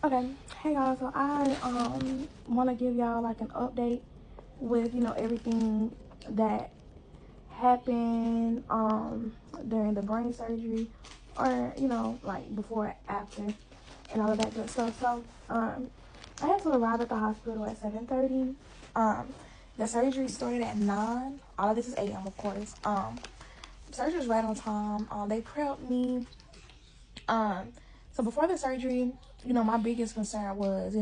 Okay, hey y'all. So I want to give y'all like an update with everything that happened during the brain surgery, or like before, after, and all of that good stuff. So I had to arrive at the hospital at 7:30. The surgery started at 9. All of this is 8 a.m. of course. Surgery was right on time. They prepped me. So before the surgery, my biggest concern was,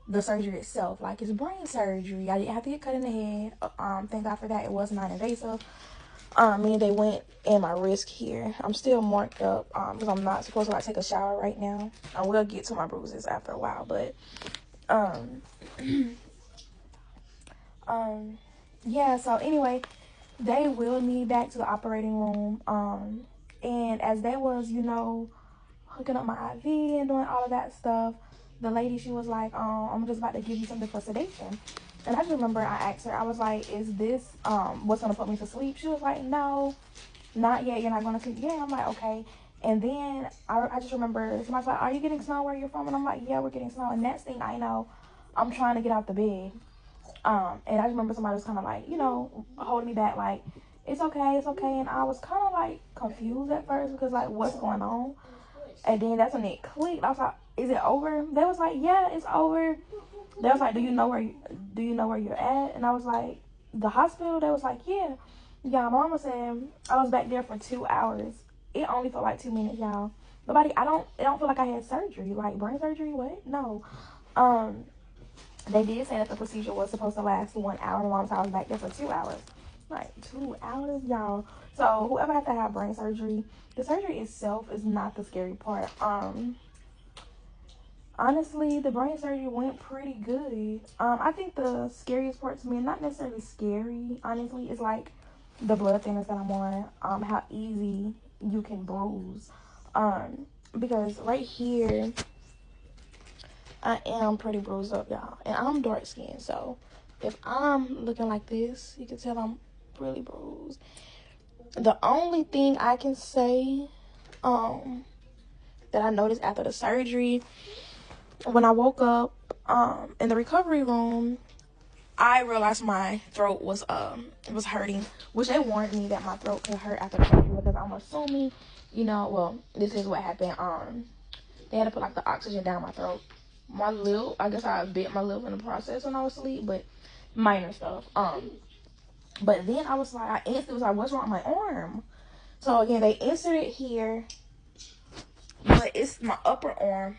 the surgery itself. Like, it's brain surgery. I didn't have to get cut in the head. Thank God for that. It was non-invasive. Me and they went in my wrist here. I'm still marked up because I'm not supposed to like take a shower right now. I will get to my bruises after a while, but yeah. So anyway, they wheeled me back to the operating room. And as they was, hooking up my IV and doing all of that stuff, the lady, she was like, I'm just about to give you something for sedation. And I just remember I asked her, I was like, is this what's gonna put me to sleep? She was like, no, not yet, you're not gonna sleep yet. I'm like, okay. And then I just remember somebody's like, are you getting snow where you're from? And I'm like, yeah, we're getting snow. And next thing I know, I'm trying to get out the bed. And I just remember somebody was kind of like, holding me back, like, it's okay, it's okay. And I was kind of like confused at first because like, what's going on? And then that's when it clicked. I was like, is it over? They was like, yeah, it's over. They was like, do you know where you're at? And I was like, the hospital? They was like, yeah. Y'all, my mama said I was back there for 2 hours. It only felt like 2 minutes, y'all. It don't feel like I had surgery. Like, brain surgery? What? No. They did say that the procedure was supposed to last 1 hour. My mom said I was back there for 2 hours. Like, 2 hours, y'all. So whoever had to have brain surgery, the surgery itself is not the scary part. Honestly, the brain surgery went pretty good. I think the scariest part to me, not necessarily scary, honestly, is like the blood thinners that I'm on. How easy you can bruise. Because right here, I am pretty bruised up, y'all. And I'm dark skinned, so if I'm looking like this, you can tell I'm really bruised. The only thing I can say that I noticed after the surgery, when I woke up in the recovery room, I realized my throat was hurting, which they warned me that my throat could hurt after the surgery because I'm assuming, well, this is what happened. They had to put like the oxygen down my throat. My lip, I guess I bit my lip in the process when I was asleep, but minor stuff. But then I instantly was like, what's wrong with my arm? So again, they inserted it here, but it's my upper arm